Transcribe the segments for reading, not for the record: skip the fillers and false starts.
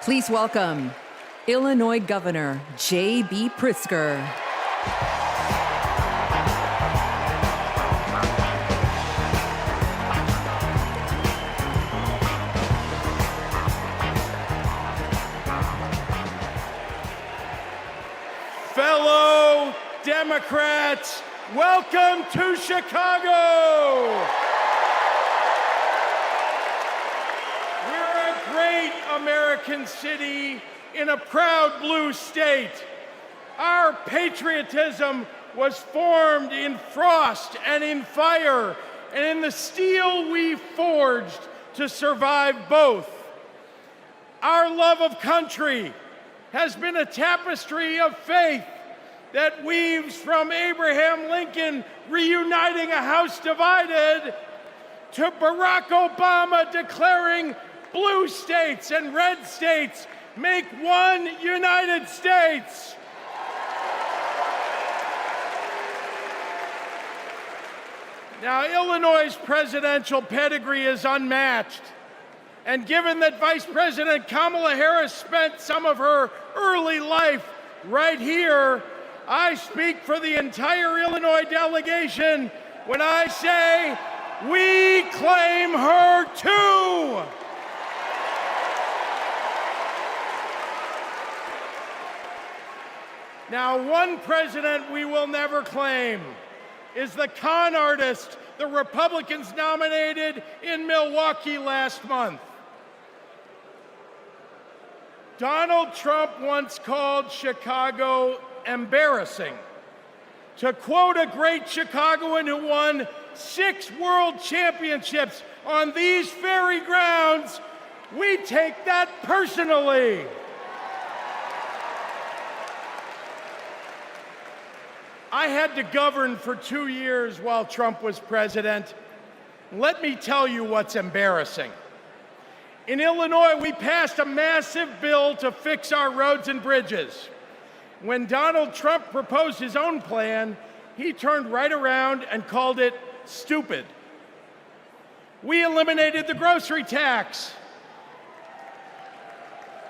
Please welcome Illinois Governor JB Pritzker. Fellow Democrats, welcome to Chicago. We're a great American city in a proud blue state. Our patriotism was formed in frost and in fire, and in the steel we forged to survive both. Our love of country has been a tapestry of faith that weaves from Abraham Lincoln reuniting a house divided to Barack Obama declaring blue states and red states make one United States. Now, Illinois' presidential pedigree is unmatched. And given that Vice President Kamala Harris spent some of her early life right here, I speak for the entire Illinois delegation when I say, we claim her too. Now, one president we will never claim is the con artist the Republicans nominated in Milwaukee last month. Donald Trump once called Chicago embarrassing. To quote a great Chicagoan who won 6 world championships on these very grounds, we take that personally. I had to govern for 2 years while Trump was president. Let me tell you what's embarrassing. In Illinois, we passed a massive bill to fix our roads and bridges. When Donald Trump proposed his own plan, he turned right around and called it stupid. We eliminated the grocery tax.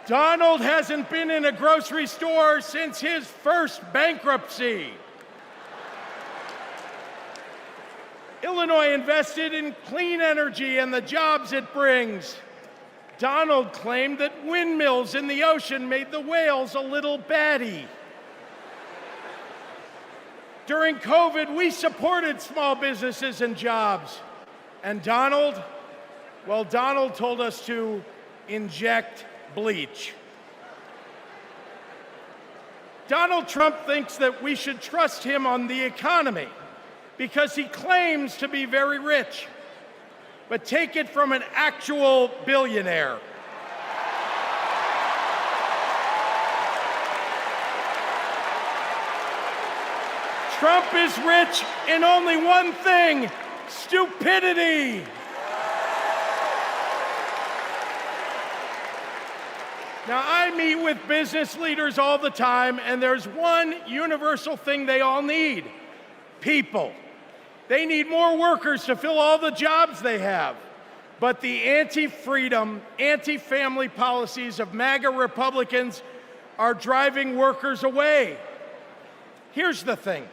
Donald hasn't been in a grocery store since his first bankruptcy. Illinois invested in clean energy and the jobs it brings. Donald claimed that windmills in the ocean made the whales a little batty. During COVID, we supported small businesses and jobs. And Donald told us to inject bleach. Donald Trump thinks that we should trust him on the economy because he claims to be very rich. But take it from an actual billionaire. Trump is rich in only one thing: stupidity. Now, I meet with business leaders all the time, and there's one universal thing they all need: people. They need more workers to fill all the jobs they have. But the anti-freedom, anti-family policies of MAGA Republicans are driving workers away. Here's the thing.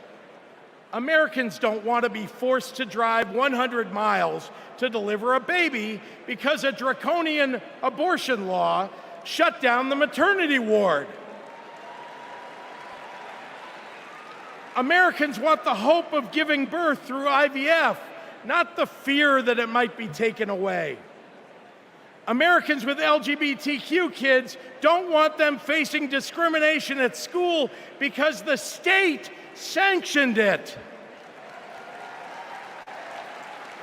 Americans don't want to be forced to drive 100 miles to deliver a baby because a draconian abortion law shut down the maternity ward. Americans want the hope of giving birth through IVF, not the fear that it might be taken away. Americans with LGBTQ kids don't want them facing discrimination at school because the state sanctioned it.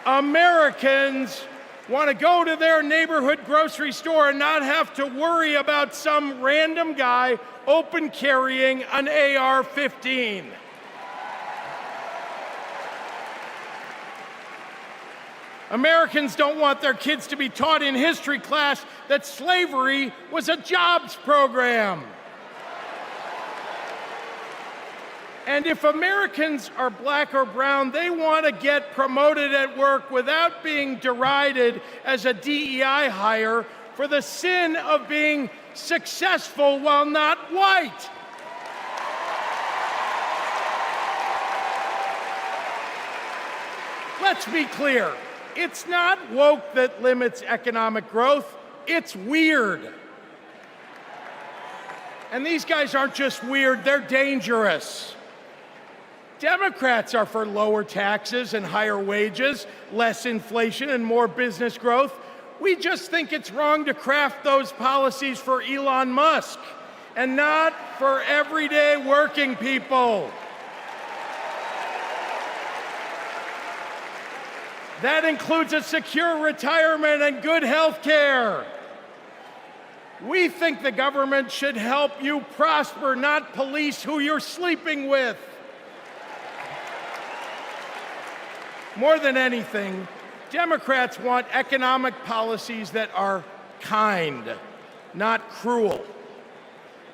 Americans want to go to their neighborhood grocery store and not have to worry about some random guy open carrying an AR-15. Americans don't want their kids to be taught in history class that slavery was a jobs program. And if Americans are black or brown, they want to get promoted at work without being derided as a DEI hire for the sin of being successful while not white. Let's be clear, it's not woke that limits economic growth, it's weird. And these guys aren't just weird, they're dangerous. Democrats are for lower taxes and higher wages, less inflation and more business growth. We just think it's wrong to craft those policies for Elon Musk and not for everyday working people. That includes a secure retirement and good health care. We think the government should help you prosper, not police who you're sleeping with. More than anything, Democrats want economic policies that are kind, not cruel.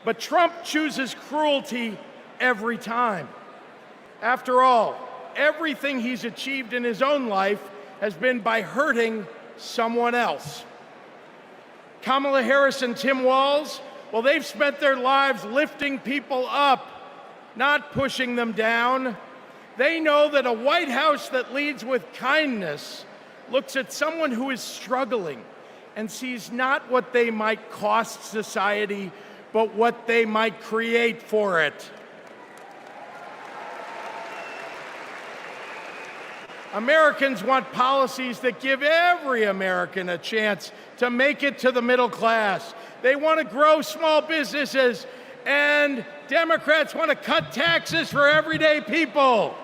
But Trump chooses cruelty every time. After all, everything he's achieved in his own life has been by hurting someone else. Kamala Harris and Tim Walz, well, they've spent their lives lifting people up, not pushing them down. They know that a White House that leads with kindness looks at someone who is struggling and sees not what they might cost society, but what they might create for it. Americans want policies that give every American a chance to make it to the middle class. They want to grow small businesses, and Democrats want to cut taxes for everyday people.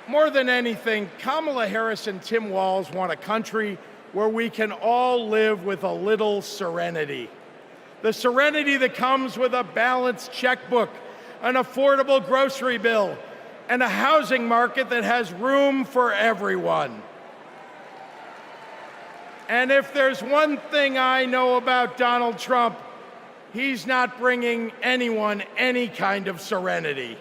More than anything, Kamala Harris and Tim Walz want a country where we can all live with a little serenity. The serenity that comes with a balanced checkbook, an affordable grocery bill, and a housing market that has room for everyone. And if there's one thing I know about Donald Trump, he's not bringing anyone any kind of serenity.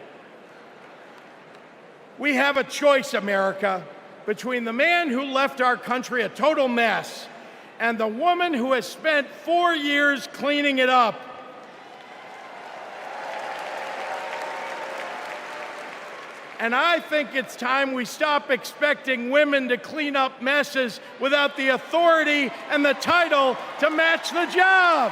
We have a choice, America, between the man who left our country a total mess and the woman who has spent 4 years cleaning it up. And I think it's time we stop expecting women to clean up messes without the authority and the title to match the job.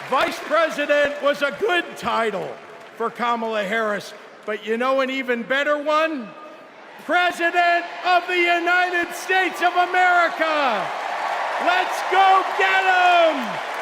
Vice President was a good title for Kamala Harris, but you know an even better one? President of the United States of America. Let's go get 'em!